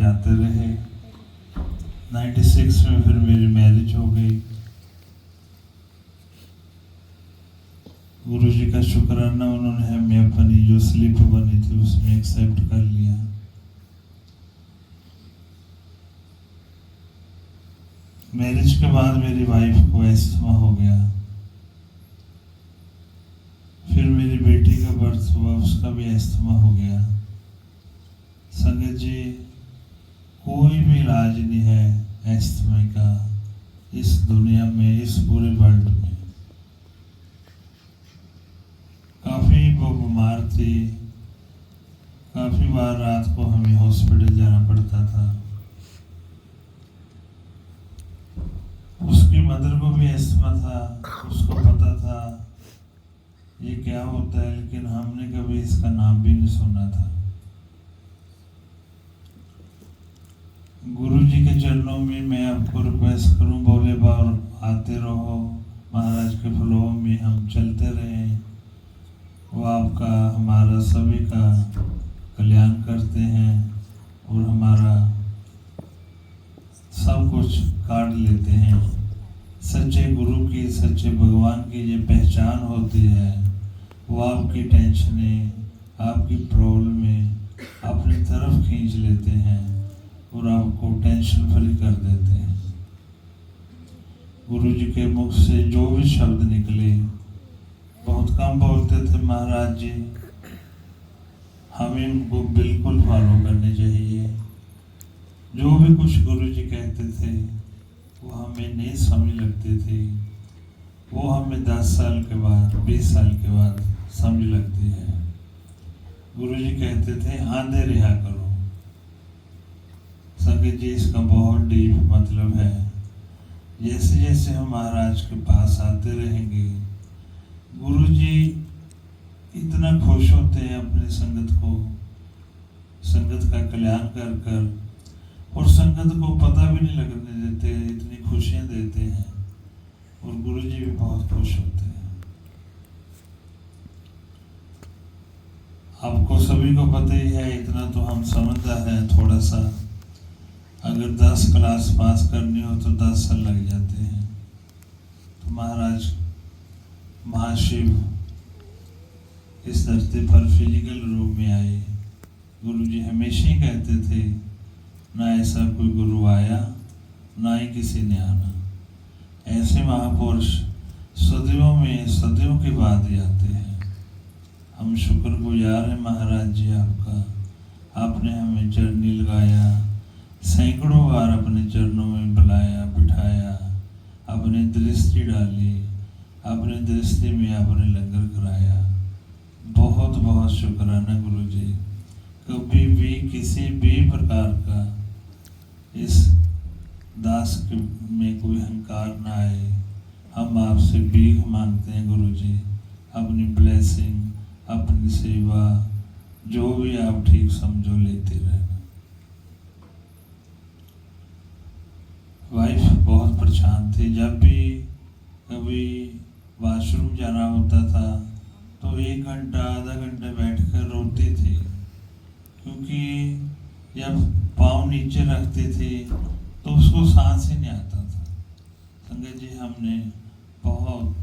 आते रहे। 96 में फिर मेरी मैरिज हो गई। गुरु जी का शुक्राना, उन्होंने हमें अपनी जो स्लिप बनी थी उसमें एक्सेप्ट कर लिया। मैरिज के बाद मेरी वाइफ को एस्थमा हो गया। फिर मेरी बेटी का बर्थ हुआ, उसका भी एस्थमा हो गया। संगत जी, कोई भी इलाज नहीं है एस्थमा का इस दुनिया में, इस पूरे वर्ल्ड में। काफी वो बीमार थी, काफी बार रात को हमें हॉस्पिटल जाना पड़ता था। उसकी मदर को भी एस्थमा था, उसको पता था ये क्या होता है, लेकिन हमने कभी इसका नाम भी नहीं सुना था। गुरु जी के चरणों में मैं आपको रिक्वेस्ट करूं, बोले बार आते रहो, महाराज के फ्लो में हम चलते रहें। वो आपका हमारा सभी का कल्याण करते हैं और हमारा सब कुछ काट लेते हैं। सच्चे गुरु की, सच्चे भगवान की ये पहचान होती है। वो आपकी टेंशनें, आपकी प्रॉब्लमें अपनी तरफ खींच लेते हैं और आपको टेंशन फ्री कर देते हैं। गुरु जी के मुख से जो भी शब्द निकले, बहुत कम बोलते थे महाराज जी, हमें इनको बिल्कुल फॉलो करने चाहिए। जो भी कुछ गुरु जी कहते थे वो हमें नहीं समझ लगते थे, वो हमें 10 साल के बाद, 20 साल के बाद समझ लगती है। गुरु जी कहते थे आंधे रिहा करो। संगत जी, इसका बहुत डीप मतलब है। जैसे जैसे हम महाराज के पास आते रहेंगे, गुरु जी इतना खुश होते हैं अपनी संगत को, संगत का कल्याण कर कर, और संगत को पता भी नहीं लगने देते, इतनी खुशियां देते हैं और गुरु जी भी बहुत खुश होते हैं। आपको सभी को पता ही है, इतना तो हम समझदार हैं थोड़ा सा। अगर 10 क्लास पास करनी हो तो 10 साल लग जाते हैं। तो महाराज महाशिव इस धरती पर फिजिकल रूप में आए। गुरु जी हमेशा ही कहते थे, ना ऐसा कोई गुरु आया, ना ही किसी ने आना। ऐसे महापुरुष सदियों में, सदियों के बाद ही आते हैं। हम शुक्रगुजार हैं महाराज जी आपका। आपने हमें चरनी लगाया, सैकड़ों बार अपने चरणों में बुलाया, बिठाया, अपनी दृष्टि डाली, अपनी दृष्टि में आपने लंगर कराया। बहुत बहुत शुक्राना गुरु जी। कभी भी किसी भी प्रकार का इस दास में कोई अहंकार ना आए। हम आपसे भीख मांगते हैं गुरु जी, अपनी ब्लेसिंग, अपनी सेवा, जो भी आप ठीक समझो लेते रहना। वाइफ बहुत परेशान थी। जब भी कभी वॉशरूम जाना होता था तो 1 घंटा, आधा घंटा बैठकर रोती थी, क्योंकि जब पाँव नीचे रखती थी तो उसको सांस ही नहीं आता था। संगत जी, हमने बहुत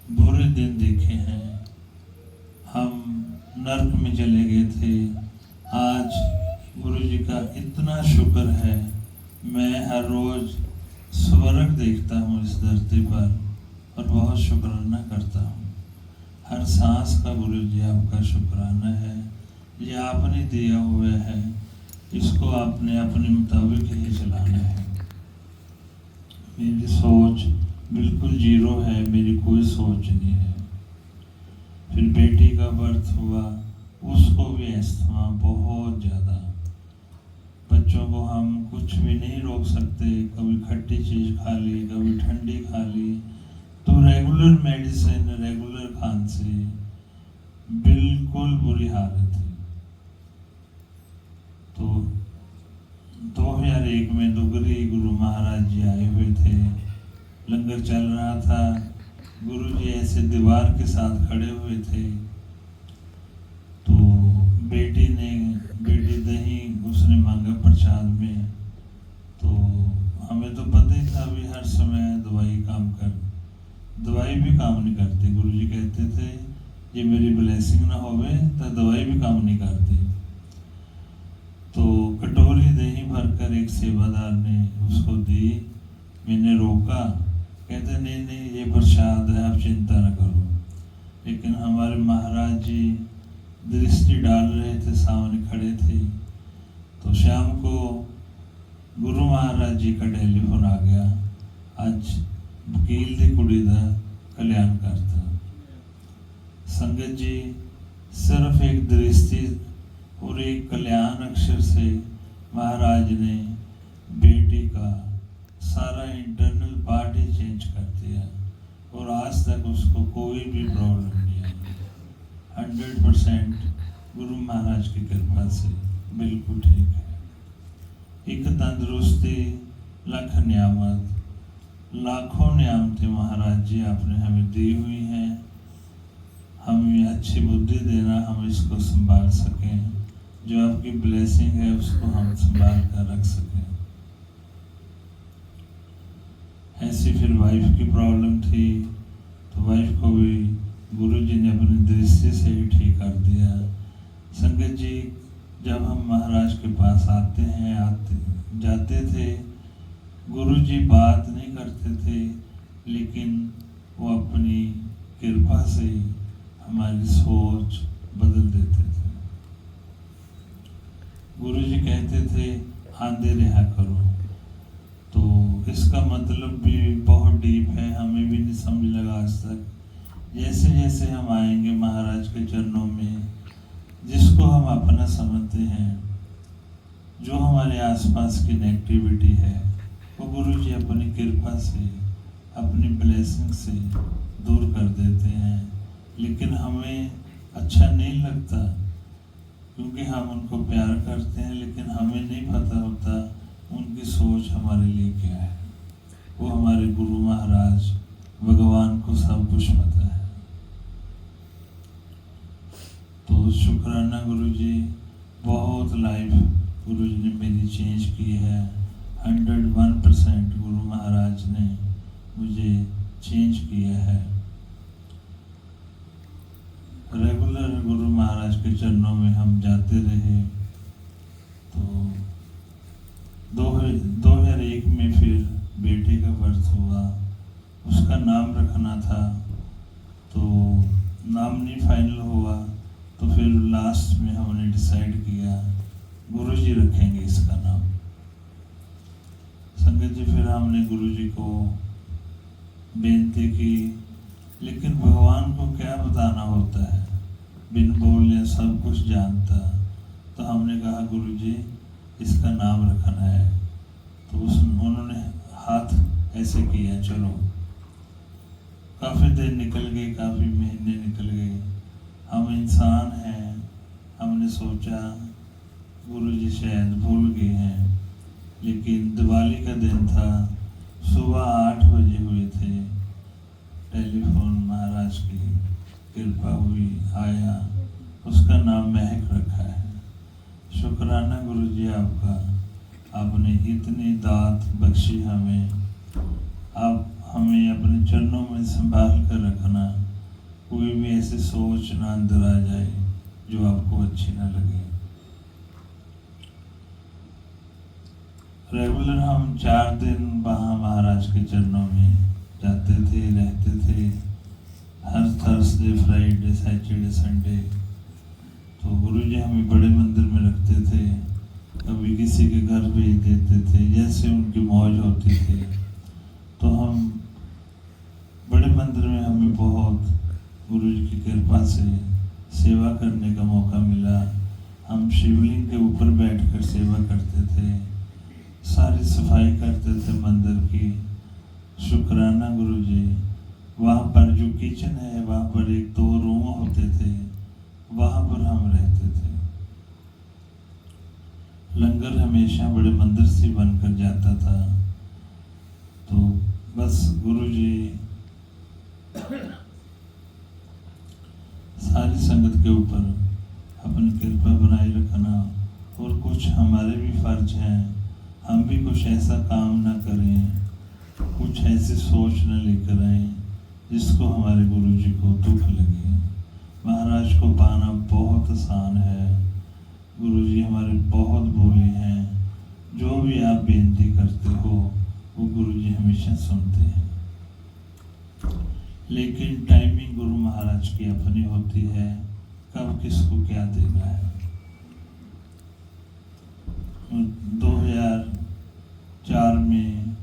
बुरे दिन देखे हैं। हम नर्क में चले गए थे। आज गुरु जी का इतना शुक्र है, मैं हर रोज स्वर्ग देखता हूँ इस धरती पर और बहुत शुक्राना करता हूँ। हर सांस का गुरु जी आपका शुक्राना है। ये आपने दिया हुआ है, इसको आपने अपने मुताबिक ही चलाना है। मेरी सोच बिल्कुल जीरो है, मेरी कोई सोच नहीं है। फिर बेटी का बर्थ हुआ, उसको भी एस्थमा बहुत ज़्यादा। बच्चों को हम कुछ भी नहीं रोक सकते, कभी खट्टी चीज़ खा ली, कभी ठंडी खा ली, तो रेगुलर मेडिसिन, रेगुलर खान से बिल्कुल बुरी हालत है। तो 2001 में दुगरी गुरु महाराज जी आए हुए थे। लंगर चल रहा था, गुरु जी ऐसे दीवार के साथ खड़े हुए थे। तो बेटी दवाई भी काम नहीं करती। गुरु जी कहते थे ये मेरी ब्लेसिंग ना होवे तो दवाई भी काम नहीं करती। तो कटोरी दही भरकर एक सेवादार ने उसको दी। मैंने रोका, कहते नहीं नहीं ये प्रसाद है, आप चिंता न करो। लेकिन हमारे महाराज जी दृष्टि डाल रहे थे, सामने खड़े थे। तो शाम को गुरु महाराज जी का टेलीफोन आ गया, आज वकील दी कुड़ी दा कल्याण करता। संगत जी सिर्फ एक दृष्टि और एक कल्याण अक्षर से महाराज ने बेटी का सारा इंटरनल पार्ट ही चेंज कर दिया और आज तक उसको कोई भी प्रॉब्लम नहीं आई। 100% गुरु महाराज की कृपा से बिल्कुल ठीक है। एक तंदुरुस्ती, लख नियामत, लाखों नियामतें महाराज जी आपने हमें दी हुई हैं। हमें अच्छी बुद्धि देना, हम इसको संभाल सकें। जो आपकी ब्लेसिंग है उसको हम संभाल कर रख सकें। ऐसी फिर वाइफ की प्रॉब्लम थी, तो वाइफ को भी गुरु जी ने अपनी दृष्टि से ही ठीक कर दिया। संगत जी जब हम महाराज के पास आते जाते थे, गुरु जी बात नहीं करते थे, लेकिन वो अपनी कृपा से हमारी सोच बदल देते थे। गुरु जी कहते थे आंधे रहा करो, तो इसका मतलब भी बहुत डीप है, हमें भी नहीं समझ लगा आज तक। जैसे जैसे हम आएंगे महाराज के चरणों में, जिसको हम अपना समझते हैं, जो हमारे आसपास की नेगेटिविटी है, वो गुरु जी अपनी कृपा से, अपनी ब्लेसिंग से दूर कर देते हैं। लेकिन हमें अच्छा नहीं लगता, क्योंकि हम उनको प्यार करते हैं, लेकिन हमें नहीं पता होता उनकी सोच हमारे लिए क्या है। वो हमारे गुरु महाराज भगवान को सब कुछ पता है। तो शुक्राना गुरु जी, बहुत लाइफ गुरु जी ने मेरी चेंज की है। 101% गुरु महाराज ने मुझे चेंज किया है। रेगुलर गुरु महाराज के चरणों में हम जाते रहे। तो 2001 में फिर बेटे का बर्थ हुआ, उसका नाम रखना था, तो नाम नहीं फाइनल हुआ। तो फिर लास्ट में हमने डिसाइड किया गुरु जी रखेंगे इसका नाम। संगत जी फिर हमने गुरु जी को बेनती की, लेकिन भगवान को क्या बताना होता है, बिन बोले सब कुछ जानता। तो हमने कहा गुरु जी इसका नाम रखना है। तो उन्होंने हाथ ऐसे किया, चलो। काफ़ी दिन निकल गए, काफ़ी महीने निकल गए। हम इंसान हैं, हमने सोचा गुरु जी शायद भूल गए हैं। लेकिन दिवाली का दिन था, सुबह 8 बजे हुए थे, टेलीफोन महाराज की कृपा हुई, आया, उसका नाम महक रखा है। शुक्राना गुरु जी आपका, आपने इतनी दात बख्शी हमें। आप हमें अपने चरणों में संभाल कर रखना, कोई भी ऐसी सोच ना अंदर आ जाए जो आपको अच्छी ना लगे। रेगुलर हम 4 दिन वहाँ महाराज के चरणों में जाते थे, रहते थे। हर थर्सडे, फ्राइडे, सैटरडे, संडे। तो गुरु जी हमें बड़े मंदिर में रखते थे, कभी किसी के घर भेज देते थे, जैसे उनकी मौज होती थी। तो हम बड़े मंदिर में हमें बहुत गुरु जी की कृपा से सेवा करने का मौका मिला। हम शिवलिंग के ऊपर बैठकर सेवा करते थे, सारी सफाई करते थे मंदिर की। शुक्राना गुरु जी। वहाँ पर जो किचन है, वहाँ पर 1-2 रूम होते थे, वहाँ पर हम रहते थे। लंगर हमेशा बड़े मंदिर से बनकर जाता था। तो बस गुरु जी सारी संगत के ऊपर अपनी कृपा बनाए रखना, और कुछ हमारे भी फर्ज हैं, हम भी कुछ ऐसा काम ना करें, कुछ ऐसी सोच न लेकर आए जिसको हमारे गुरु जी को दुख लगे। महाराज को पाना बहुत आसान है। गुरु जी हमारे बहुत बोले हैं, जो भी आप बेनती करते हो वो गुरु जी हमेशा सुनते हैं। लेकिन टाइमिंग गुरु महाराज की अपनी होती है, कब किसको क्या देना है। 2004 में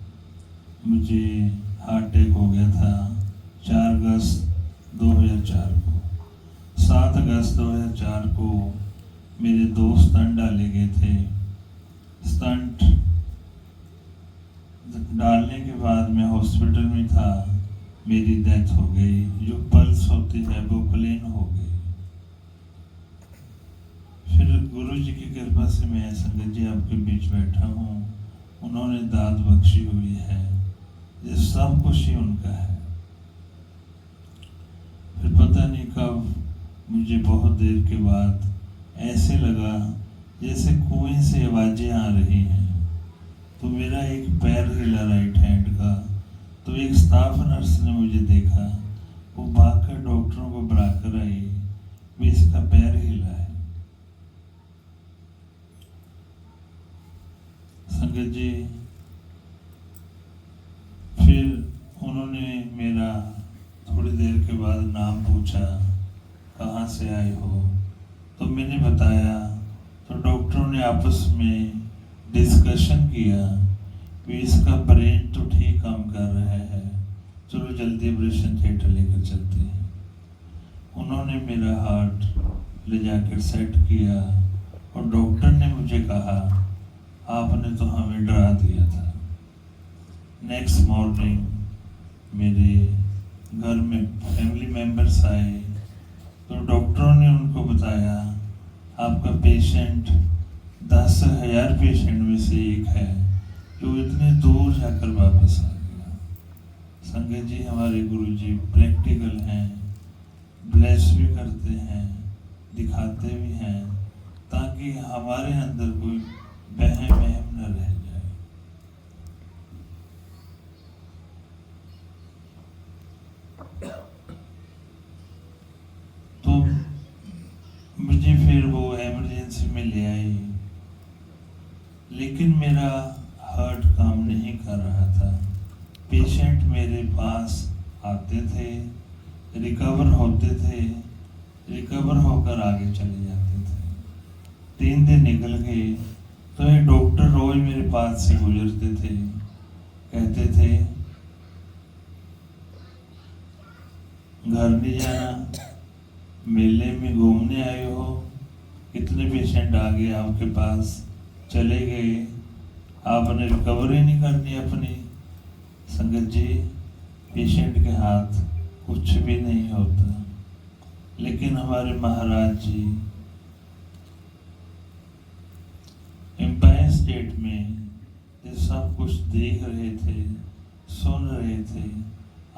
मुझे हार्ट अटैक हो गया था, 4 अगस्त 2004 को। 7 अगस्त 2004 को मेरे 2 स्टंट डाले गए थे। स्टंट डालने के बाद मैं हॉस्पिटल में था, मेरी डेथ हो गई। जो पल्स होती है वो प्लेन हो गई। फिर गुरु जी की कृपा से मैं संगत जी आपके बीच बैठा हूँ। उन्होंने दाद बख्शी हुई है, ये सब कुछ ही उनका है। फिर पता नहीं कब मुझे बहुत देर के बाद ऐसे लगा जैसे कुएं से आवाजें आ रही हैं। तो मेरा एक पैर हिला राइट हैंड का। तो एक स्टाफ नर्स ने मुझे देखा, वो भागकर डॉक्टरों को बुलाकर आई, भी इसका पैर हिला है। संगत जी फिर उन्होंने मेरा थोड़ी देर के बाद नाम पूछा, कहाँ से आए हो। तो मैंने बताया। तो डॉक्टरों ने आपस में डिस्कशन किया कि इसका ब्रेन तो ठीक काम कर रहा है, चलो जल्दी ऑपरेशन थिएटर लेकर चलते हैं। उन्होंने मेरा हार्ट ले जाकर सेट किया और डॉक्टर ने मुझे कहा, आपने तो हमें डरा दिया था। नेक्स्ट मॉर्निंग मेरे घर में फैमिली मेंबर्स आए, तो डॉक्टरों ने उनको बताया, आपका पेशेंट 10,000 पेशेंट में से एक है जो इतने दूर जाकर वापस आ गया। संगत जी हमारे गुरु जी प्रैक्टिकल हैं, ब्लेस भी करते हैं, दिखाते भी हैं, ताकि हमारे अंदर कोई वहम न रह जाए। तो मुझे फिर वो इमरजेंसी में ले आई, लेकिन मेरा हार्ट काम नहीं कर रहा था। पेशेंट मेरे पास आते थे, रिकवर होते थे, रिकवर होकर आगे चले जाते थे। 3 दिन निकल गए तो एक डॉक्टर रोज मेरे पास से गुजरते थे, कहते थे घर नहीं जाना, मेले में घूमने आए हो, कितने पेशेंट आ गए आपके पास, चले गए, आपने रिकवरी नहीं करनी अपनी। संगत जी पेशेंट के हाथ कुछ भी नहीं होता, लेकिन हमारे महाराज जी एम्पायर स्टेट में ये सब कुछ देख रहे थे, सुन रहे थे।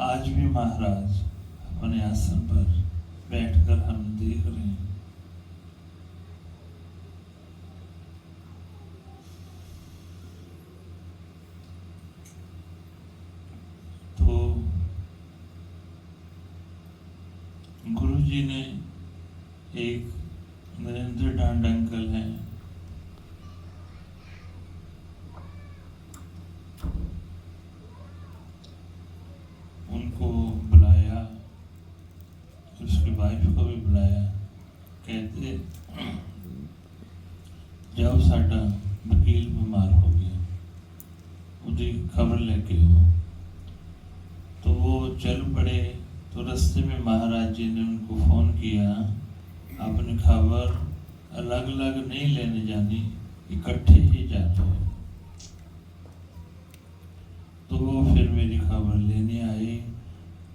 आज भी महाराज अपने आसन पर बैठकर हम देख रहे हैं। तो गुरु जी ने एक नरेंद्र डांड अंकल हैं, उनको बुलाया, उसकी वाइफ को भी बुलाया। कहते जाओ साडा वकील बीमार हो गया, उसकी खबर लेके आओ। तो वो चल पड़े। तो रास्ते में महाराज जी ने उनको फ़ोन किया, अपनी खबर अलग अलग नहीं लेने जानी, इकट्ठे ही जाना है। तो वो फिर मेरी खबर लेने आए,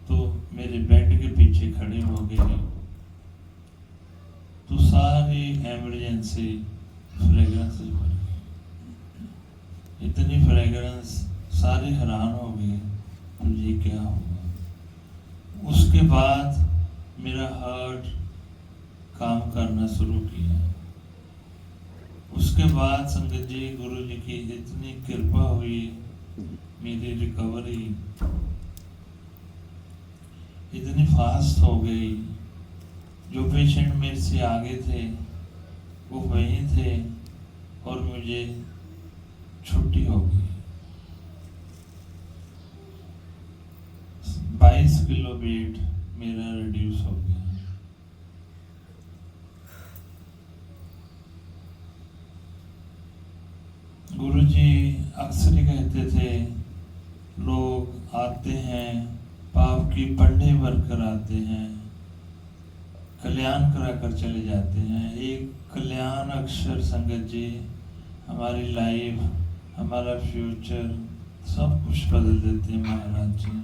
तो मेरे बेड के पीछे खड़े हो गए। तो सारी इमरजेंसी फ्रेगरेंस भर गई, इतनी फ्रेगरेंस, सारे हैरान हो गए, मुझे क्या होगा। उसके बाद मेरा हार्ट काम करना शुरू किया। उसके बाद संगत जी गुरु जी की इतनी कृपा हुई, मेरी रिकवरी इतनी फास्ट हो गई, जो पेशेंट मेरे से आगे थे वो वहीं थे और मुझे छुट्टी हो गई। 22 किलो वेट मेरा रिड्यूस हो गया। गुरुजी अक्सर ही कहते थे, लोग आते हैं पाप की पंडे भरकर आते हैं, कल्याण कराकर चले जाते हैं। एक कल्याण अक्षर संगत जी हमारी लाइफ, हमारा फ्यूचर सब कुछ बदल देते हैं महाराज जी।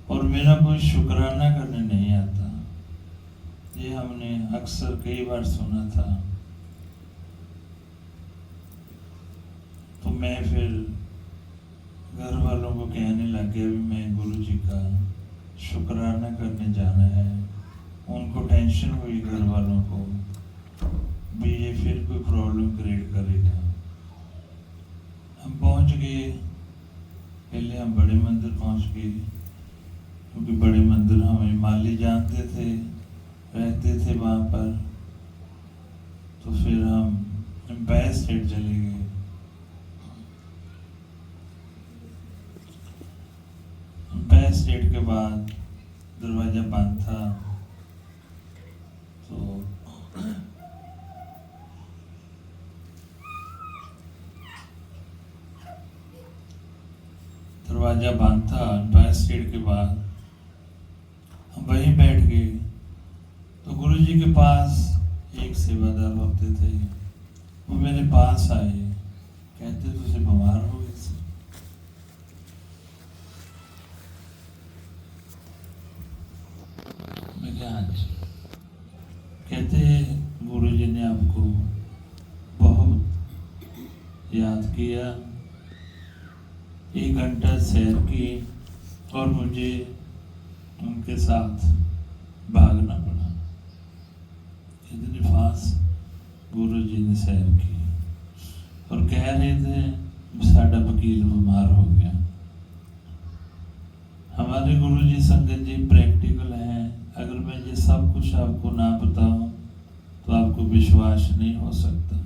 और मेरा कोई शुक्राना करने नहीं आता, ये हमने अक्सर कई बार सुना था। तो मैं फिर घर वालों को कहने लग गया भी मैं गुरु जी का शुक्राना करने जाना है। उनको टेंशन हुई घर वालों को भी ये फिर कोई प्रॉब्लम क्रिएट करेगा। हम पहुंच गए, पहले हम बड़े मंदिर पहुंच गए, क्योंकि बड़े मंदिर हमें माली जानते थे, रहते थे वहाँ पर। तो फिर हम एम्पायर स्टेट चले गए। एम्पायर स्टेट के बाद दरवाजा बंद था, तो दरवाजा बंद था। एम्पायर स्टेट के बाद हम वहीं बैठ गए। तो गुरु जी के पास एक सेवादार होते थे, वो मेरे पास आए, कहते तुझे बीमार हो गए। मैं क्या, आज कहते गुरु जी ने आपको बहुत याद किया, 1 घंटा सैर की और मुझे उनके साथ भागना पड़ा। इतनी फास्ट गुरु जी ने सैर की और कह रहे थे साडा वकील बीमार हो गया। हमारे गुरु जी संगत जी प्रैक्टिकल हैं। अगर मैं ये सब कुछ आपको ना बताऊं तो आपको विश्वास नहीं हो सकता।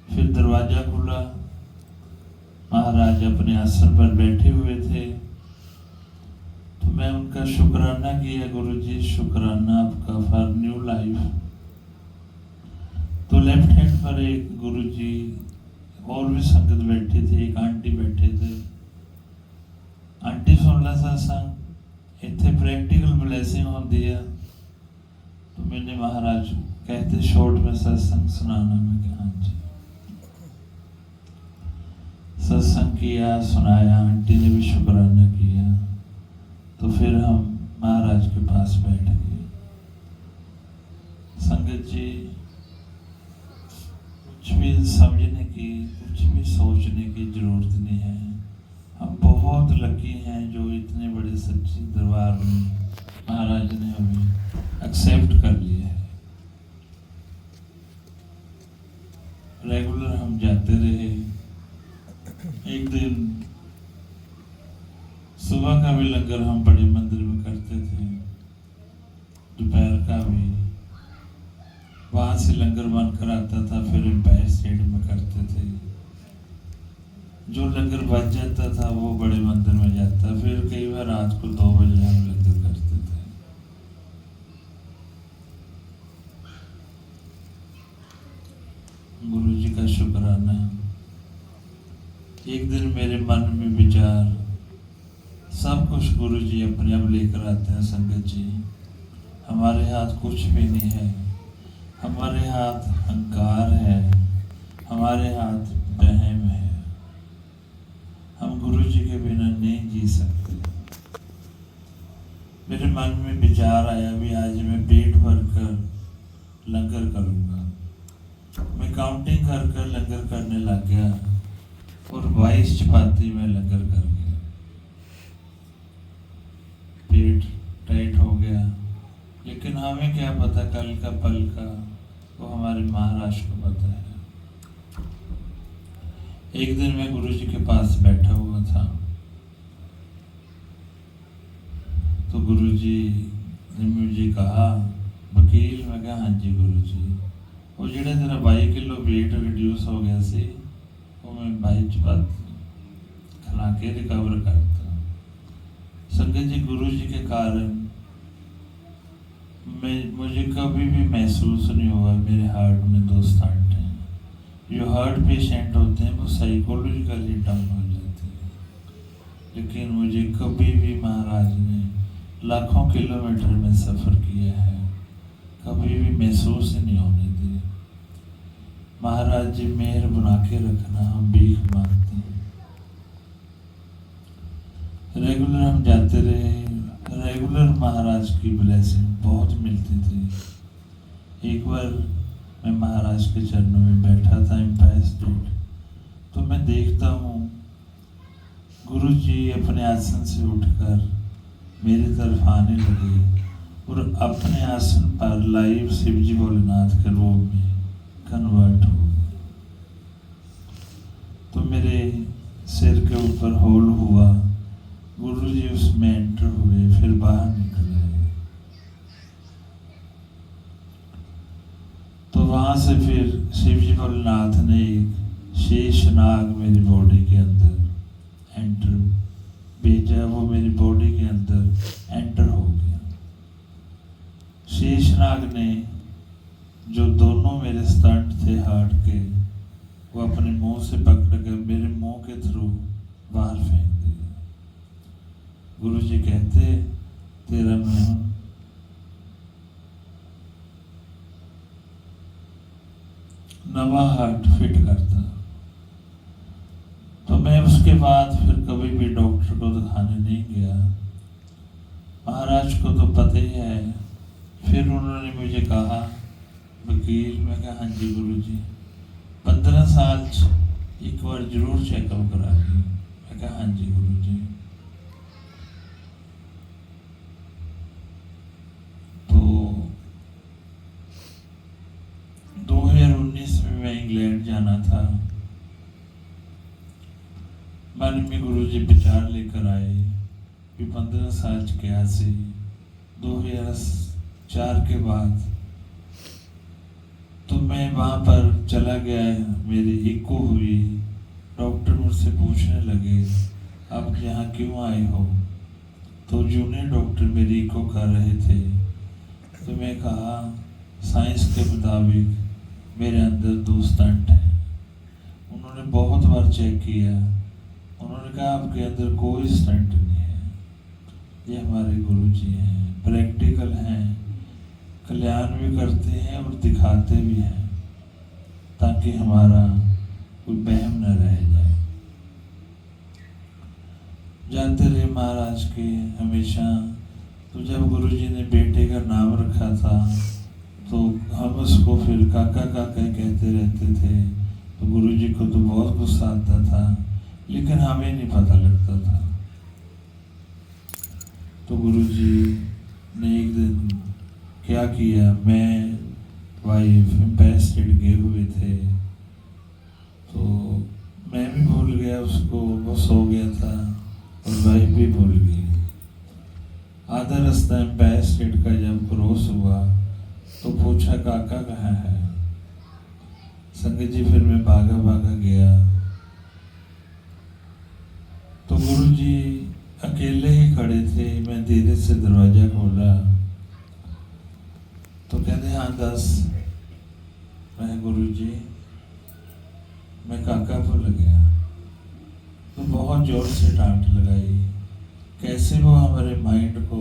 फिर दरवाजा खुला, महाराज अपने आसन पर बैठे हुए थे। तो मैं उनका शुक्राना किया, गुरु जी शुक्राना आपका फॉर न्यू लाइफ। तो लेफ्ट हैंड पर एक गुरु जी और भी संगत बैठे थे, एक आंटी बैठे थे। आंटी सुन ला सत्संग, इतने प्रैक्टिकल ब्लेसिंग होती है। तो मैंने महाराज कहते शॉर्ट में सत्संग सुनाना, मैं कहा हाँ जी। सत्संग किया, सुनाया, आंटी ने भी शुक्राना किया। तो फिर हम महाराज के पास बैठ गए। संगत जी कुछ भी समझने की, कुछ भी सोचने की जरूरत नहीं है। हम बहुत लकी हैं जो इतने बड़े सच्चे दरबार में महाराज ने हमें एक्सेप्ट कर लिया है। रेगुलर हम जाते रहे। एक दिन सुबह का भी लंगर हम बड़े मंदिर में करते थे, दोपहर का भी वहां से लंगर बनकर आता था, फिर एम्पायर स्टेट में करते थे। जो लंगर बच जाता था वो बड़े मंदिर में जाता। फिर कई बार रात को 2 बजे हम लंगर करते थे। गुरु जी का शुक्राना। एक दिन मेरे मन में विचार, सब कुछ गुरु जी अपने आप लेकर आते हैं संगत जी। हमारे हाथ कुछ भी नहीं है, हमारे हाथ अहंकार है, हमारे हाथ वहम है। हम गुरु जी के बिना नहीं जी सकते। मेरे मन में विचार आया भी आज मैं पेट भर कर लंगर करूंगा। मैं काउंटिंग कर कर लंगर करने लग गया और 22 चपाती में लंगर कर गया। पेट टाइट हो गया, लेकिन हमें क्या पता कल का पल का, वो हमारे महाराज को पता है। एक दिन मैं गुरु जी के पास बैठा हुआ था। तो गुरुजी ने मुझे कहा, वकील, मैं कहा हाँ जी गुरुजी, वो जो तेरा 22 किलो वेट रिड्यूस हो गया सी, वो मैं 22 बात खिला के रिकवर करता। संगत जी, गुरु जी के कारण मुझे कभी भी महसूस नहीं हुआ मेरे हार्ट में 2 स्टंट हैं। जो हार्ट पेशेंट होते हैं वो साइकोलॉजिकली डाउन हो जाते हैं, लेकिन मुझे कभी भी महाराज ने लाखों किलोमीटर में सफ़र किया है, कभी भी महसूस ही नहीं होने दिए। महाराज जी मेहर बना के रखना, हम भीख मांगते हैं। रेगुलर हम जाते रहे, रेगुलर महाराज की ब्लेसिंग बहुत मिलती थी। एक बार मैं महाराज के चरणों में बैठा था एम्पायर स्टेट, तो मैं देखता हूँ गुरु जी अपने आसन से उठकर मेरी तरफ आने लगे और अपने आसन पर लाइव शिवजी भोलेनाथ के रूप में कन्वर्ट हो गए। तो मेरे सिर के ऊपर होल हुआ, गुरु जी उसमें एंटर हुए, फिर बाहर निकल गए। तो वहां से फिर शिवजी भोलेनाथ ने एक शेष नाग मेरी बॉडी के अंदर एंटर भेजा, वो मेरी बॉडी के अंदर एंटर हो गया। शेषनाग ने जो दोनों मेरे स्टंट थे हार्ट के, वो अपने मुंह से पकड़ कर मेरे मुंह के थ्रू बाहर फेंक दिया। गुरु जी कहते, तेरा मैं नवा हार्ट फिट करता। तो मैं उसके बाद फिर कभी भी डॉक्टर को दिखाने नहीं गया। महाराज को तो पता ही है। फिर उन्होंने मुझे कहा, वकील, मैं कहा हाँ जी गुरु जी, 15 साल एक बार जरूर चेकअप करा ली। मैं कहा हाँ जी गुरु जी। तो 2019 में मैं इंग्लैंड जाना था। माननीय गुरु जी विचार लेकर आए कि 15 साल के आसे 2004 के बाद तो मैं वहाँ पर चला गया, मेरी इको हुई। डॉक्टर मुझसे पूछने लगे, आप यहाँ क्यों आए हो? तो जूनियर डॉक्टर मेरी इको कर रहे थे। तो मैं कहा, साइंस के मुताबिक मेरे अंदर 2 स्टंट हैं। उन्होंने बहुत बार चेक किया, उन्होंने कहा आपके अंदर कोई स्टंट नहीं है। ये हमारे गुरु जी हैं, प्रैक्टिकल हैं, कल्याण भी करते हैं और दिखाते भी हैं, ताकि हमारा कोई वहम न रह जाए। जानते रहे महाराज के हमेशा। तो जब गुरु जी ने बेटे का नाम रखा था, तो हम उसको फिर काका काका कहते रहते थे। तो गुरु जी को तो बहुत गुस्सा आता था, लेकिन हमें नहीं पता लगता था। तो गुरु जी ने एक दिन क्या किया, मैं वाइफ एम्पायर स्टेट गए हुए थे, तो मैं भी भूल गया उसको, वो सो गया था और वाइफ भी भूल गई। आधा रास्ता एम्पायर स्टेट का जब क्रॉस हुआ तो पूछा, काका कहाँ है? संगत जी फिर मैं भागा भागा गया। तो गुरु जी अकेले ही खड़े थे। मैं धीरे से दरवाजा खोला तो कहते, हाँ 10। मैं गुरु जी, मैं काका भूल गया। तो बहुत जोर से डांट लगाई। कैसे वो हमारे माइंड को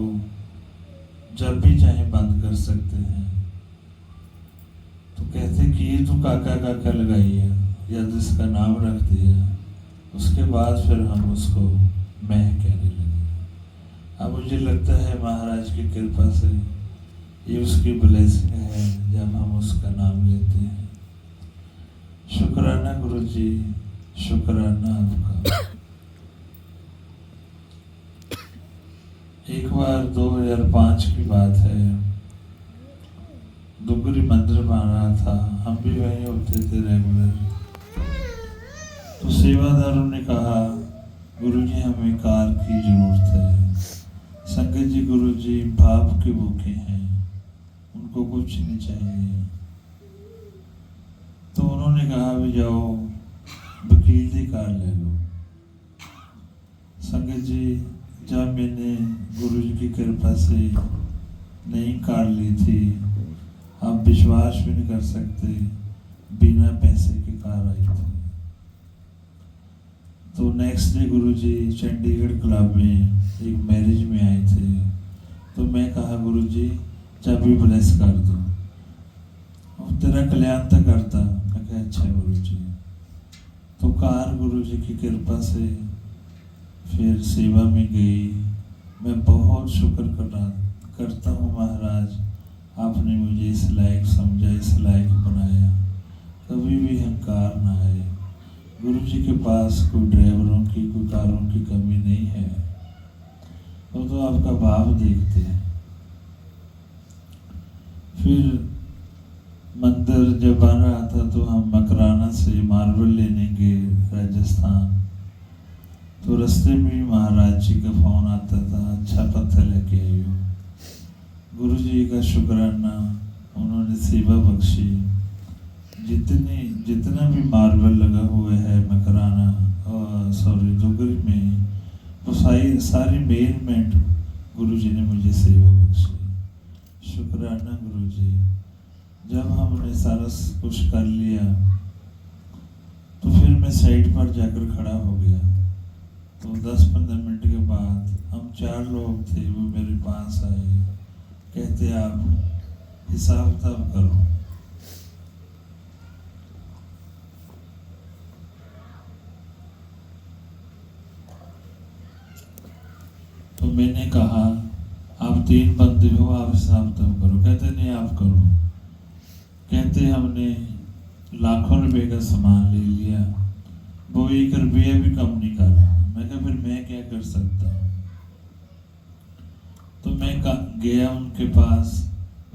जब भी चाहे बंद कर सकते हैं। तो कहते कि ये तो काका काका लगाई है, या जिसका नाम रख दिया। उसके बाद फिर हम उसको मैं कहने लगे। अब मुझे लगता है महाराज की कृपा से ये उसकी ब्लेसिंग है जब हम उसका नाम लेते हैं। शुक्राना गुरु जी, शुक्राना आपका। एक बार 2005 की बात है, दुगरी मंदिर बना था, हम भी वहीं होते थे रेगुलर। तो सेवादारों ने कहा, गुरुजी हमें कार की जरूरत है। संगत जी गुरु भूखे हैं, उनको कुछ नहीं चाहिए। तो उन्होंने कहा भी जाओ वकील की कार ले लो। संगत जी, जब मैंने गुरु जी की कृपा से नई कार ली थी, आप विश्वास भी नहीं कर सकते, बिना पैसे की कार आई थी। तो नेक्स्ट डे गुरु जी चंडीगढ़ क्लब में एक मैरिज में आए थे। तो मैं कहा गुरु जी चाबी ब्लेस कर दो, और तेरा कल्याण तो करता। मैं कहा अच्छा गुरु जी। तो कार गुरु जी की कृपा से फिर सेवा में गई। मैं बहुत शुक्र करता हूँ महाराज, आपने मुझे इस लायक समझा, इस लायक बनाया। कभी भी अहंकार ना आए। गुरु जी के पास कोई ड्राइवरों की, कोई कारों की कमी नहीं है, वो तो आपका भाव देखते हैं। फिर मंदिर जब बन रहा था तो हम मकराना से मार्बल लेने गए राजस्थान। तो रास्ते में महाराज जी का फोन आता था, अच्छा पत्थर लेके आई हो। गुरु जी का शुक्राना, उन्होंने सेवा बख्शी। जितना भी मार्बल लगा हुआ है मकराना दुगरी में, वो सारी मेजरमेंट गुरु जी ने मुझे सेवा बख्शी। शुक्राना गुरु जी। जब हमने सारा कुछ कर लिया तो फिर मैं साइड पर जाकर खड़ा हो गया। तो 10-15 मिनट के बाद हम 4 लोग थे, वो मेरे पास आए, कहते आप हिसाब किताब करो। तो मैंने कहा आप 3 बंदे हो, आप हिसाब किताब करो। कहते नहीं आप करो। कहते हमने लाखों रुपए का सामान ले लिया, वो 1 रुपया भी कम नहीं कर रहा। मैं कहा फिर मैं क्या कर सकता हूँ। तो मैं गया उनके पास,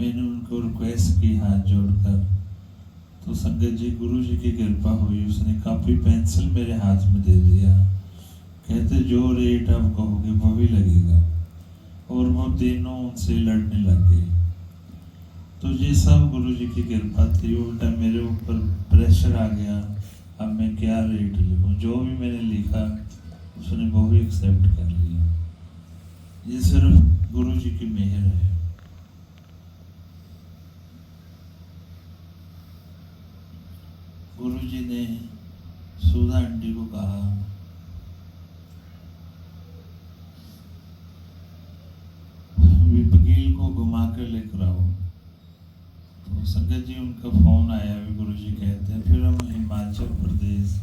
मैंने उनको रिक्वेस्ट की हाथ जोड़कर। तो संगत जी गुरु जी की कृपा हुई, उसने कॉपी पेंसिल मेरे हाथ में दे दिया। कहते जो रेट आप कहोगे वो भी लगेगा। और वो तीनों उनसे लड़ने लग गए। तो ये सब गुरु जी की कृपा थी। उल्टा मेरे ऊपर प्रेशर आ गया, अब मैं क्या रेट लिखूं। जो भी मैंने लिखा उसने वो भी एक्सेप्ट कर लिया। ये सिर्फ गुरु जी की मेहर है। गुरु जी ने सुधा आंटी को कहा वकील को घुमा कर लेकर आओ। तो संगत जी उनका फोन आया, भी गुरु जी कहते हैं। फिर हम हिमाचल प्रदेश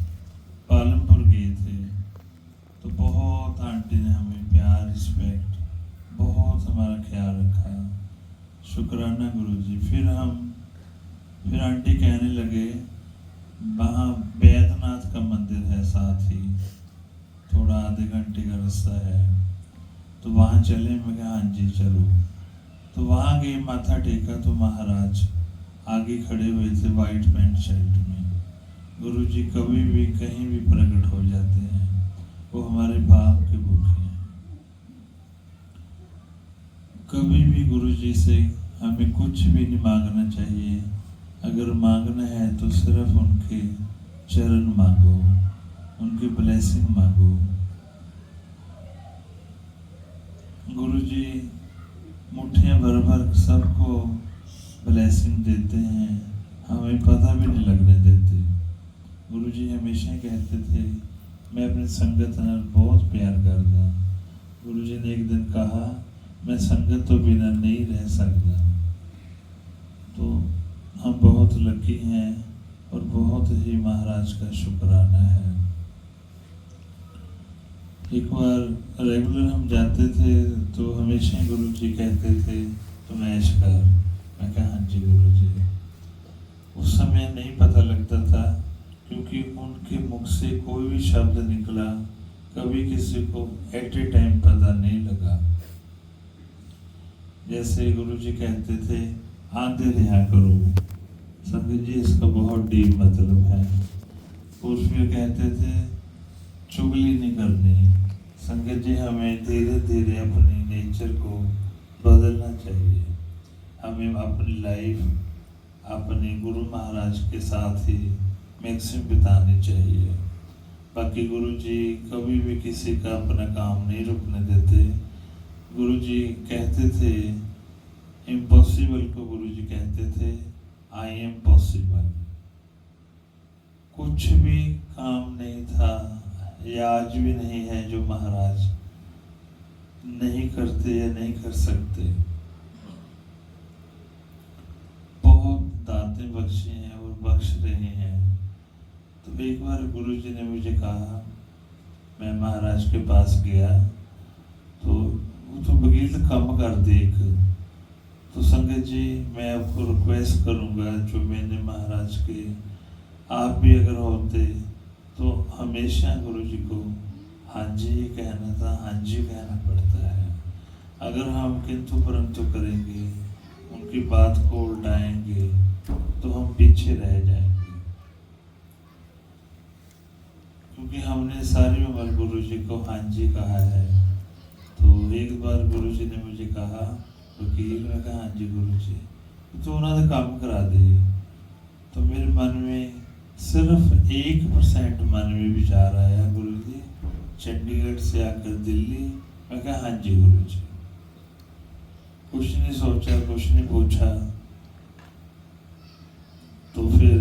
पालमपुर गए थे। तो बहुत आंटी ने हमें प्यार, रिस्पेक्ट, बहुत हमारा ख्याल रखा। शुक्राना गुरु जी। फिर आंटी कहने लगे वहाँ बैद्यनाथ का मंदिर है साथ ही, थोड़ा आधे घंटे का रास्ता है, तो वहाँ चले। मैं कहा हाँ जी चलो। तो वहाँ गए, माथा टेका तो महाराज आगे खड़े हुए थे वाइट पैंट शर्ट में। गुरु जी कभी भी कहीं भी प्रकट हो जाते हैं, वो हमारे भाव के भूखे हैं। कभी भी गुरु जी से हमें कुछ भी नहीं मांगना चाहिए। अगर मांगना है तो सिर्फ उनके चरण मांगो, उनकी ब्लेसिंग मांगो। गुरु जी मुट्ठियाँ भर भर सबको ब्लेसिंग देते हैं, हमें पता भी नहीं लगने देते। गुरु जी हमेशा कहते थे मैं अपनी संगत नाल बहुत प्यार करता। गुरु जी ने एक दिन कहा मैं संगत तो बिना नहीं रह सकता। तो हम बहुत लकी हैं और बहुत ही महाराज का शुक्राना है। एक बार रेगुलर हम जाते थे तो हमेशा गुरु जी कहते थे तुम ऐश कर। मैं कहा हाँ जी गुरु जी। उस समय नहीं पता लगता था, क्योंकि उनके मुख से कोई भी शब्द निकला कभी किसी को एट ए टाइम पता नहीं लगा। जैसे गुरु जी कहते थे आंधे रहा करो, संगत जी इसका बहुत डीप मतलब है। और फिर कहते थे चुगली नहीं करनी। संगत जी हमें धीरे धीरे अपने नेचर को बदलना चाहिए। हमें अपनी लाइफ अपने गुरु महाराज के साथ ही मैक्सिमम बितानी चाहिए। बाकी गुरु जी कभी भी किसी का अपना काम नहीं रुकने देते। गुरु जी कहते थे इम्पॉसिबल को, गुरु जी कहते थे आई एम पॉसिबल। कुछ भी काम नहीं था या आज भी नहीं है जो महाराज नहीं करते या नहीं कर सकते। बहुत दातें बख्शी हैं और बख्श रहे हैं। तो एक बार गुरु जी ने मुझे कहा, मैं महाराज के पास गया तो वो तो बगील कम कर देख। तो संगत जी मैं आपको रिक्वेस्ट करूंगा, जो मैंने महाराज के, आप भी अगर होते तो हमेशा गुरु जी को हाँ जी कहना था, हाँ जी कहना पड़ता है। अगर हम किंतु परंतु करेंगे, उनकी बात को उल्टाएंगे तो हम पीछे रह जाएंगे। क्योंकि हमने सारी उम्र गुरु जी को हाँ जी कहा है। तो एक बार गुरु जी ने मुझे कहा, वकील, मैं कहा हाँ जी गुरु जी, तो उन्होंने काम करा दी। तो मेरे मन में सिर्फ 1% मन में विचार आया, गुरु जी चंडीगढ़ से आकर दिल्ली। मैं कहा हाँ जी गुरु जी। कुछ नहीं सोचा, कुछ नहीं पूछा। तो फिर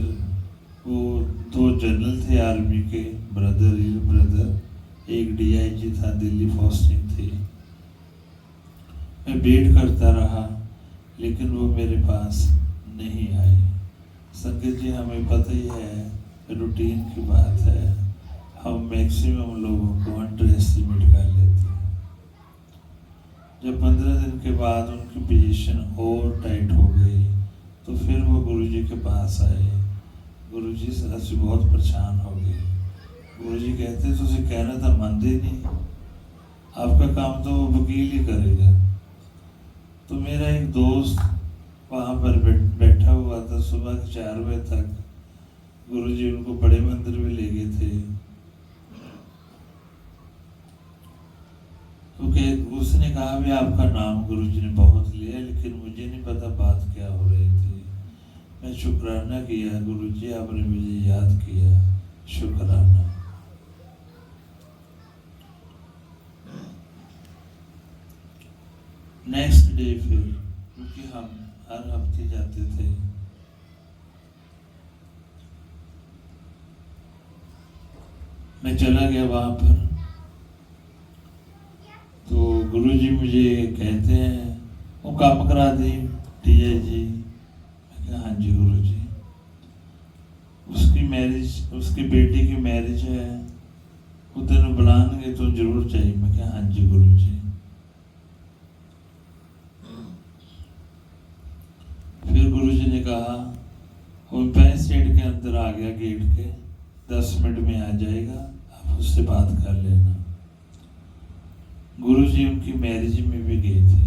वो 2 जनरल थे आर्मी के, ब्रदर, एक डीआईजी था, दिल्ली पोस्टिंग थी। मैं वेट करता रहा लेकिन वो मेरे पास नहीं आए। संगत जी हमें पता ही है, रूटीन की बात है, हम मैक्सिमम लोगों को अंडर एस्टिमेट कर लेते हैं। जब 15 दिन के बाद उनकी पोजीशन और टाइट हो गई तो फिर वो गुरुजी के पास आए। गुरुजी से ਅਸੀਂ बहुत परेशान हो गए। गुरुजी कहते तुझे कहना था मानते नहीं, आपका काम तो वकील ही करेगा। तो मेरा एक दोस्त वहाँ पर बैठा हुआ था, सुबह के 4 बजे तक। गुरुजी उनको बड़े मंदिर में ले गए थे। क्योंकि उसने कहा भी आपका नाम गुरुजी ने बहुत लिया, लेकिन मुझे नहीं पता बात क्या हो रही थी। मैं शुक्राना किया, गुरुजी आपने मुझे याद किया, शुक्राना। नेक्स्ट डे फिर, क्योंकि हम हर हफ्ते जाते थे, मैं चला गया वहां पर। तो गुरुजी मुझे कहते हैं वो काम करा दी डीआईजी। मैं कहा हाँ जी गुरुजी। उसकी मैरिज, उसकी बेटी की मैरिज है, वो तेन बुलाएंगे तो जरूर चाहिए। मैं कहा हाँ जी गुरुजी। फिर गुरुजी ने कहा वो एम्पायर स्टेट के अंदर आ गया, गेट के 10 मिनट में आ जाएगा, आप उससे बात कर लेना। गुरुजी उनकी मैरिज में भी गए थे।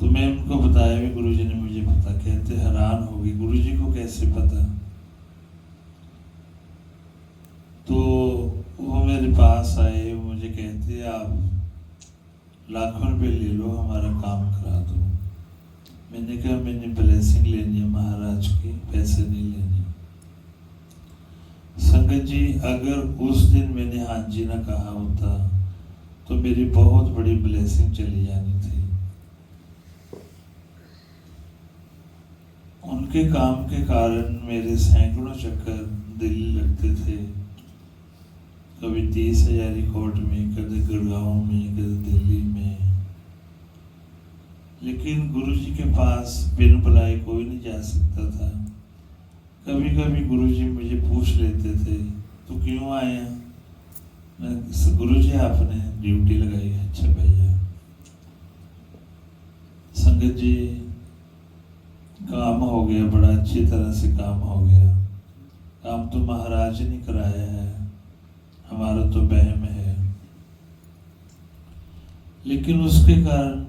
तो मैं उनको बताया भी, गुरुजी ने मुझे पता। कहते हैरान हो गई, गुरुजी को कैसे पता। तो वो मेरे पास आए, मुझे कहते आप लाखों रुपए ले लो, हमारा काम करा दो। मैंने कहा मैंने ब्लेसिंग लेनी है महाराज की, पैसे नहीं लेनी। संगत जी अगर उस दिन मैंने हाँ जी ना कहा होता तो मेरी बहुत बड़ी ब्लेसिंग चली जानी थी। उनके काम के कारण मेरे सैकड़ों चक्कर दिल्ली लगते थे। कभी 30,000 रिकॉर्ड में, कभी गुड़गांव में, कभी दिल्ली में। लेकिन गुरुजी के पास बिन बुलाए कोई नहीं जा सकता था। कभी कभी गुरुजी मुझे पूछ लेते थे तो क्यों आए? मैं गुरुजी आपने ड्यूटी लगाई है। अच्छा भैया। संगत जी काम हो गया, बड़ा अच्छी तरह से काम हो गया। काम तो महाराज ने कराया है, हमारा तो बहम है। लेकिन उसके कारण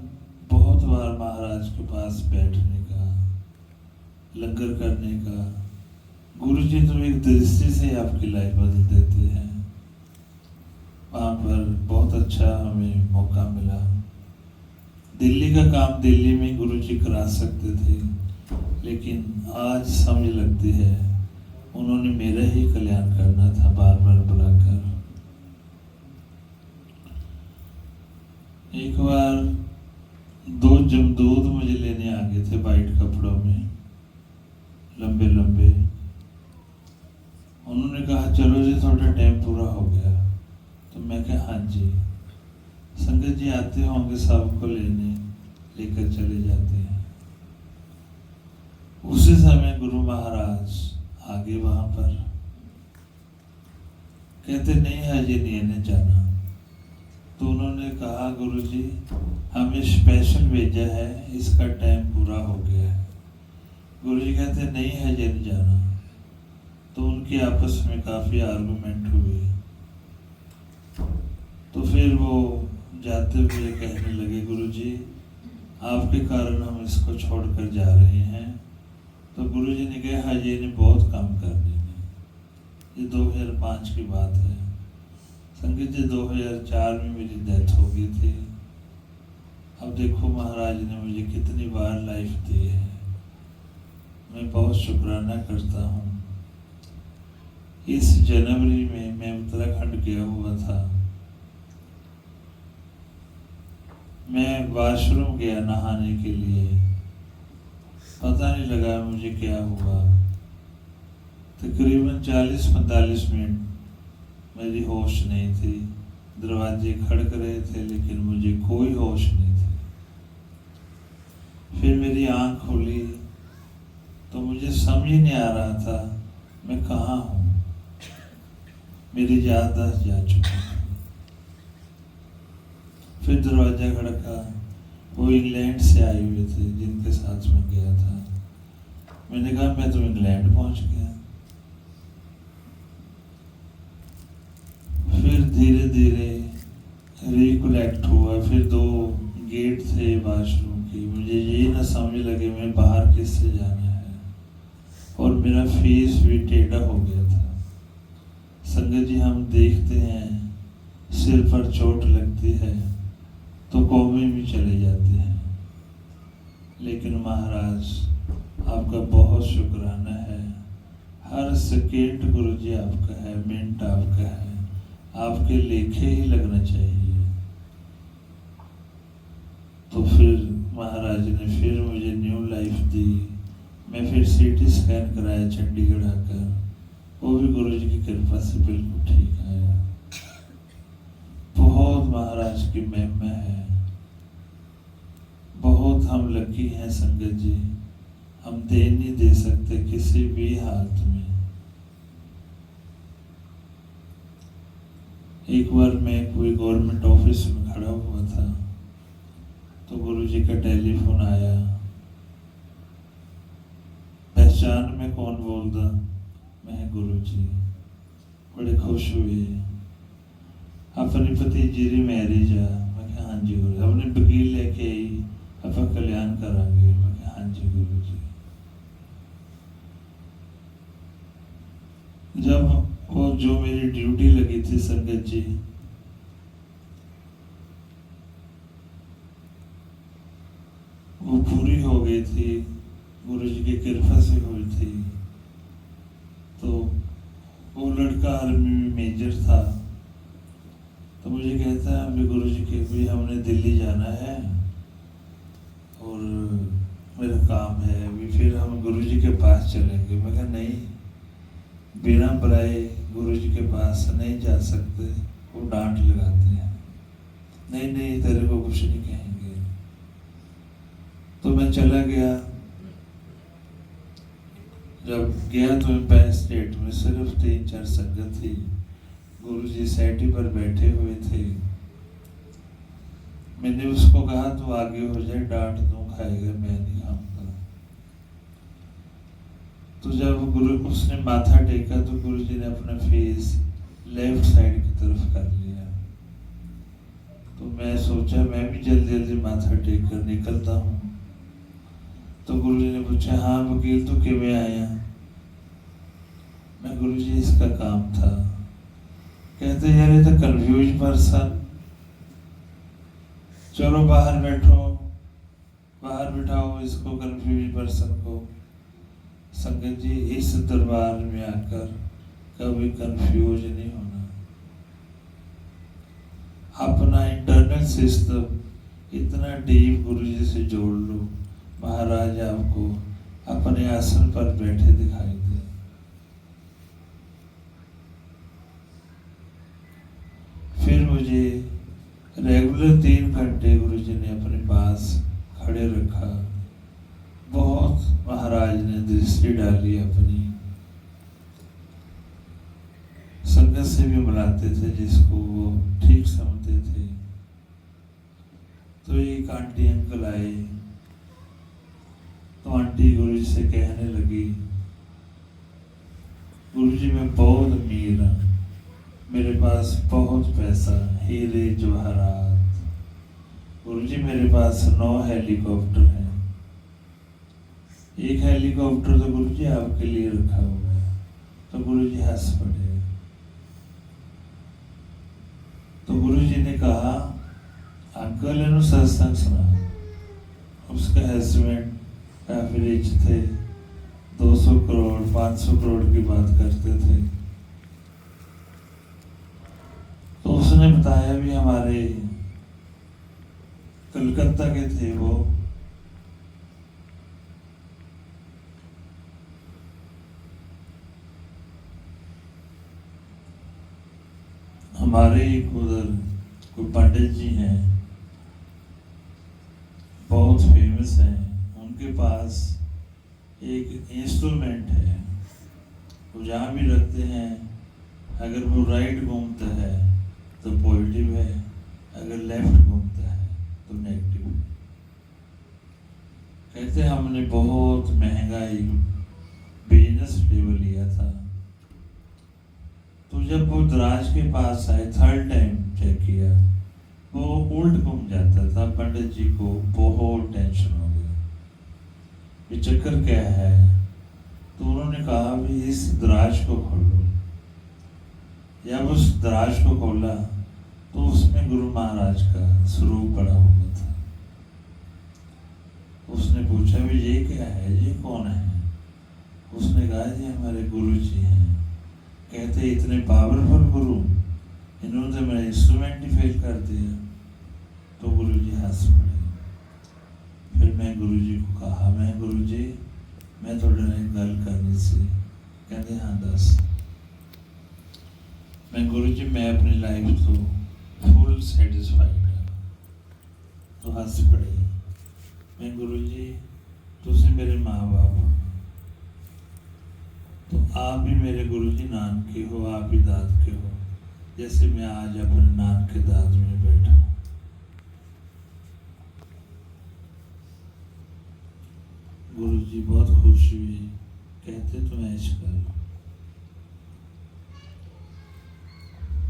बहुत बार महाराज के पास बैठने का, लंगर करने का, गुरुजी तो एक दृष्टि से आपकी लाइफ बदल देते हैं। वहाँ पर बहुत अच्छा हमें मौका मिला। दिल्ली का काम दिल्ली में गुरु जी करा सकते थे, लेकिन आज समझ लगती है उन्होंने मेरा ही कल्याण करना था बार बार बुलाकर। एक बार दो जमदूत मुझे लेने आ गए थे वाइट कपड़ों में, लंबे लंबे। उन्होंने कहा चलो जी थोड़ा टाइम पूरा हो गया। तो मैं कहा हाँ जी। संगत जी आते होंगे सबको लेने, लेकर चले जाते हैं। उसी समय गुरु महाराज आगे वहां पर कहते नहीं हाजी नहीं ने जाना। तो उन्होंने कहा गुरु जी हमें स्पेशल भेजा है, इसका टाइम पूरा हो गया है। गुरु जी कहते नहीं है नहीं जाना। तो उनकी आपस में काफी आर्गुमेंट हुई। तो फिर वो जाते हुए कहने लगे गुरु जी आपके कारण हम इसको छोड़कर जा रहे हैं। तो गुरु जी ने कहा हाजी ने बहुत काम करने में। ये 2005 की बात है। संगत जी 2004 में मेरी डेथ हो गई थी। अब देखो महाराज ने मुझे कितनी बार लाइफ दी है, मैं बहुत शुक्राना करता हूँ। इस जनवरी में मैं उत्तराखंड गया हुआ था। मैं वॉशरूम गया नहाने के लिए, पता नहीं लगा मुझे क्या हुआ। तकरीबन 40-45 मिनट मेरी होश नहीं थी। दरवाजे खड़क रहे थे लेकिन मुझे कोई होश नहीं थी। फिर मेरी आंख खुली तो मुझे समझ ही नहीं आ रहा था मैं कहाँ हूँ। मेरी याददाश्त जा चुकी थी। फिर दरवाजा खड़का, वो इंग्लैंड से आए हुए थे जिनके साथ में गया था। मैंने कहा मैं तो इंग्लैंड पहुंच गया। फिर धीरे धीरे रिकलेक्ट हुआ। फिर 2 गेट थे वॉशरूम की, मुझे यही ना समझ लगे मैं बाहर किससे जाना है। और मेरा फेस भी टेढ़ा हो गया था। संगत जी हम देखते हैं सिर पर चोट लगती है तो कोमे में चले जाते हैं, लेकिन महाराज आपका बहुत शुक्राना है। हर सेकेंड गुरु जी आपका है, मिनट आपका है, आपके लेखे ही लगना चाहिए। तो फिर महाराज ने फिर मुझे न्यू लाइफ दी। मैं फिर CT स्कैन कराया चंडीगढ़ आकर, वो भी गुरु जी की कृपा से बिल्कुल ठीक आया। बहुत महाराज की महिमा है। बहुत हम लकी हैं संगत जी, हम दे नहीं दे सकते किसी भी हालत में। एक बार मैं कोई गवर्नमेंट ऑफिस में खड़ा हुआ था तो गुरुजी का टेलीफोन आया। पहचान में कौन बोलता? मैं गुरुजी। बड़े खुश हुए। अपनी भतीजी री मैरिज आ। मैं कहा हाँ जी गुरु। अपने वकील लेके आई, आप कल्याण करांगे। मैं कहा हाँ जी गुरुजी। जब वो जो मेरी ड्यूटी लगी थी संगत जी, वो पूरी हो गई थी, गुरु जी की कृपा से हुई थी। तो वो लड़का आर्मी में मेजर था। तो मुझे कहता है अभी गुरु जी के भी हमने दिल्ली जाना है और मेरा काम है, अभी फिर हम गुरु जी के पास चलेंगे। मैं कहा नहीं, बिना बुलाए गुरु जी के पास नहीं जा सकते, वो डांट लगाते हैं। नहीं नहीं तेरे को कुछ नहीं कहेंगे। तो मैं चला गया। जब गया तो एम्पायर स्टेट में सिर्फ 3-4 संगत थी। गुरु जी सैटी पर बैठे हुए थे। मैंने उसको कहा तू आगे हो जाए, डांट दूं खाएगा, मैं नहीं खाऊंगा। तो जब गुरु उसने माथा टेका तो गुरु जी ने अपना फेस लेफ्ट साइड की तरफ कर लिया। तो मैं सोचा मैं भी जल्दी जल्दी माथा टेक कर निकलता हूँ। तो गुरु जी ने पूछा हाँ वकील तू किਵੇਂ आया? मैं गुरु जी इसका काम था। कहते यार ये तो कंफ्यूज पर्सन, चलो बाहर बैठो बाहर बिठाओ इसको कंफ्यूज पर्सन को। संगत जी, इस दरबार में आकर कभी कंफ्यूज नहीं होना। अपना इंटरनल सिस्टम इतना डीप गुरु जी से जोड़ लो, महाराज आपको अपने आसन पर बैठे दिखाई दे। फिर मुझे रेगुलर 3 घंटे गुरु जी ने अपने पास खड़े रखा। बहुत महाराज ने दृष्टि डाली अपनी। संगत से भी बुलाते थे जिसको वो ठीक समझते थे। तो एक आंटी अंकल आए, तो आंटी गुरु जी से कहने लगी, गुरु जी मैं बहुत अमीर हूँ, मेरे पास बहुत पैसा, हीरे जवाहरात। गुरु जी मेरे पास 9 हेलीकॉप्टर हैं। एक हेलीकॉप्टर तो गुरु जी आपके लिए रखा हुआ है। तो गुरु जी हंस पड़े। तो गुरु जी ने कहा, अंकल ने सत्संग सुना। उसका हस्बैंड काफी रिच थे, 200 करोड़ 500 करोड़ की बात करते थे। तो उसने बताया भी हमारे कलकत्ता के थे वो। हमारे एक उधर कोई पंडित जी हैं, बहुत फेमस हैं। उनके पास एक इंस्ट्रूमेंट है, वो जहाँ भी रखते हैं, अगर वो राइट घूमता है तो पॉजिटिव है, अगर लेफ्ट घूमता है तो नेगेटिव। कहते हमने बहुत महंगा एक बिजनेस टेबल लिया था। तो जब वो दराज के पास आए, 3rd टाइम चेक किया, वो उल्ट घूम जाता था। पंडित जी को बहुत टेंशन हो गया, ये चक्कर क्या है। तो उन्होंने कहा भी इस दराज को खोलो। जब उस दराज को खोला तो उसमें गुरु महाराज का स्वरूप पड़ा हुआ था। उसने पूछा भी ये क्या है, ये कौन है। उसने कहा ये हमारे गुरु जी हैं। कहते इतने पावरफुल गुरु, इन्होंने तो मेरा इंस्ट्रूमेंट ही फेल कर दिया। तो गुरु जी हंस पड़े। फिर मैं गुरु जी को कहा, मैं गुरु जी मैं थोड़े ने गल करनी सी। कहते हाँ दस। मैं गुरु जी मैं अपनी लाइफ तो फुल सैटिस्फाइड है। तो हंस पड़े। मैं गुरु जी तुझे मेरे माँ बाप, तो आप भी मेरे गुरु जी नान के हो, आप ही दाद के हो, जैसे मैं आज अपने नान के दाद में बैठा। गुरु जी बहुत खुश हुए। कहते तुम ऐश कर।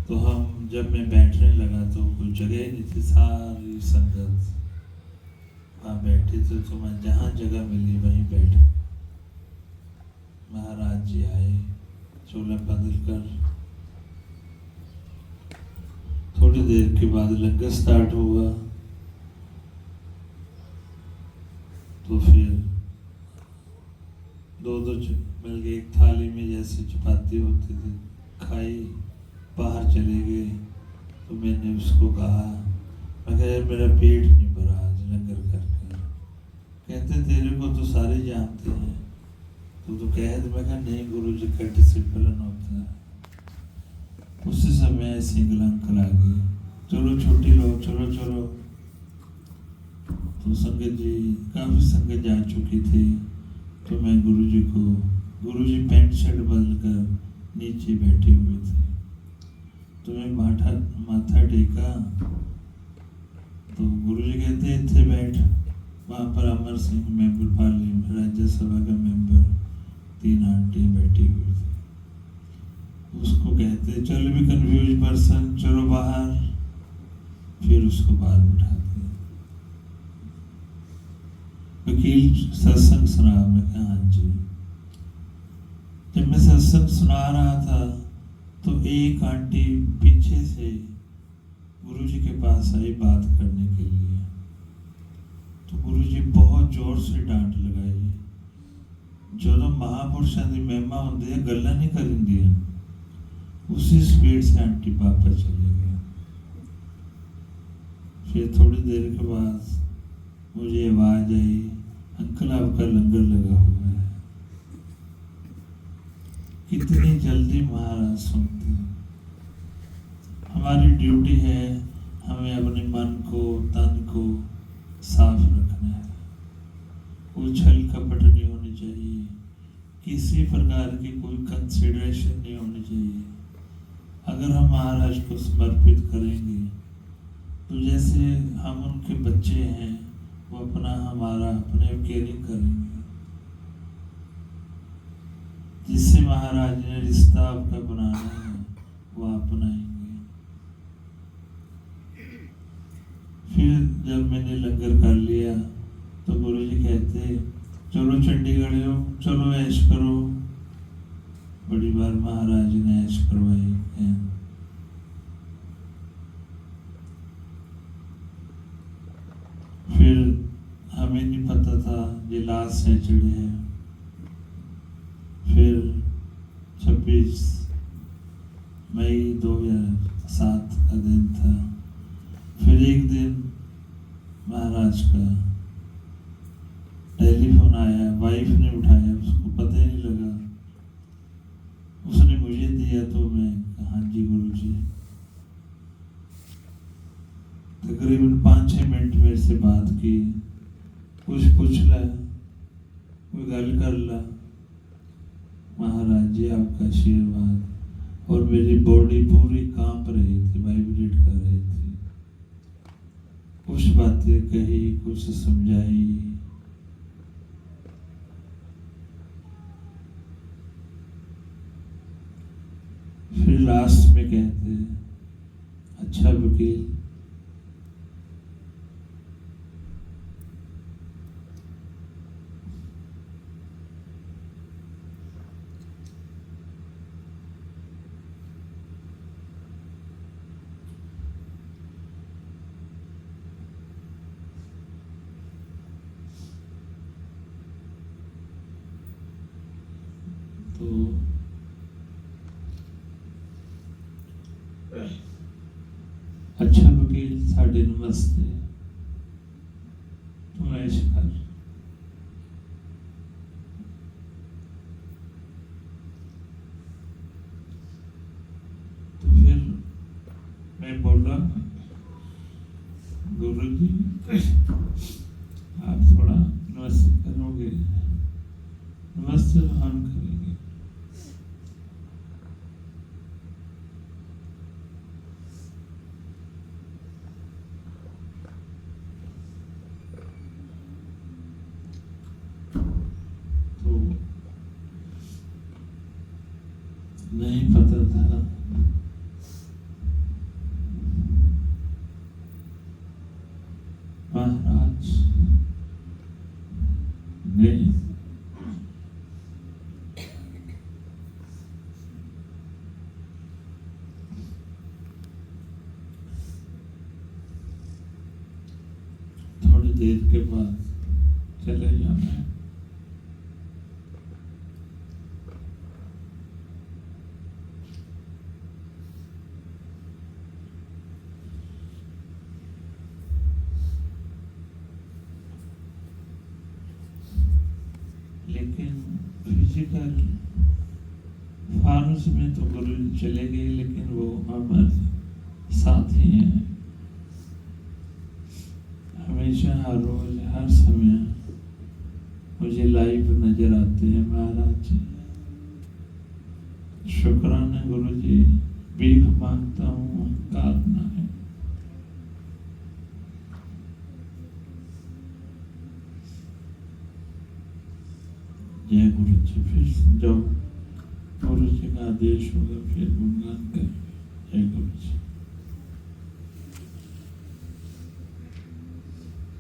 तो हम जब मैं बैठने लगा तो कोई जगह ही नहीं थी, सारी संगत वहाँ बैठी थी। तो मैं जहाँ जगह मिली वहीं बैठा। महाराज जी आए, चोला बदल कर। थोड़ी देर के बाद लंगर स्टार्ट हुआ। तो फिर 2-2 मिल गए एक थाली में, जैसे चपाती होती थी, खाई, बाहर चले गए। तो मैंने उसको कहा, मैं कहा यार मेरा पेट नहीं भरा आज लंगर करके। कहते तेरे को तो सारे जानते हैं, तो कह दे। मैं कहा नहीं गुरु जी का डिसिप्लिन होता है। उसी समय सिंगल अंकल आ गए, चलो छुट्टी लो, चलो चलो। तो संगत जी काफ़ी संगत जा चुकी थी। तो मैं गुरु जी पैंट शर्ट बदल कर नीचे बैठे हुए थे। तो मैं माथा टेका। तो गुरु जी कहते इतने बैठ। वहाँ पर अमर सिंह मेंबर पार्लियामेंट राज्यसभा का मेंबर, 3 आंटी बैठी हुई थी। उसको कहते चल भी कंफ्यूज पर्सन, चलो बाहर। फिर उसको बाहर बिठाते। वकील सत्संग सुना। मैं कहा हाँ जी। जब मैं सत्संग सुना रहा था तो एक आंटी पीछे से गुरु जी के पास आई बात करने के लिए। तो गुरु जी बहुत जोर से डांट लगाई। जो महापुरुषों की महिमा होंगी है गल्लां नहीं करिंदियां, उसी स्पीड से आंटी पापा चले गए। फिर थोड़ी देर के बाद मुझे आवाज आई, अंकल आपका लंगर लगा हुआ है। कितनी जल्दी महाराज सुनते हैं। हमारी ड्यूटी है हमें अपने मन को तन को साफ रखना है। कोई छल कपट नहीं होनी चाहिए, किसी प्रकार की कोई कंसिडरेशन नहीं होनी चाहिए। अगर हम महाराज को समर्पित करेंगे तो जैसे हम उनके बच्चे हैं, वो अपना हमारा अपने केयरिंग करेंगे। जिससे महाराज ने रिश्ता आपका बनाना है वो आप बनाएंगे। फिर जब मैंने लंगर कर लिया तो गुरु जी कहते चलो चंडीगढ़ चलो ऐश करो। बड़ी बार महाराज ने ऐश करवाई है। फिर हमें नहीं पता था ये लास्ट सैटरडे है। फिर 26 मई 2007 का दिन था। फिर एक दिन महाराज का टेलीफोन आया, वाइफ ने उठाया, उसको पता ही नहीं लगा। उसने मुझे दिया तो मैं कहा हाँ जी गुरु जी। तकरीबन 5-6 मिनट मेरे से बात की, कुछ पूछ ला, कोई गल कर ला। महाराज जी आपका आशीर्वाद। और मेरी बॉडी पूरी कांप रही थी, वाइब्रेट कर रही थी। कुछ बातें कही, कुछ समझाई। फिर लास्ट में कहते अच्छा वकील, तो अच्छा वकील साढ़े नमस्ते, तू ऐश कर। तो फिर मैं बोला गुरु जी आप थोड़ा नमस्ते करोगे? नमस्ते हम करेंगे। तो नहीं पता था महाराज ने थोड़ी देर के बाद चले जाना है। लेकिन फिजिकल फॉर्म्स में तो गुरु चले गए, लेकिन वो हमारे साथ ही हैं। हमेशा हर रोज हर समय मुझे लाइव नजर आते हैं महाराज जी। शुक्राना गुरु जी, भीख मांगता हूँ, अहंकार ना है। जय गुरु जी। फिर जब गुरु जी का आदेश होगा फिर गुणगान करेंगे। जय गुरु जी।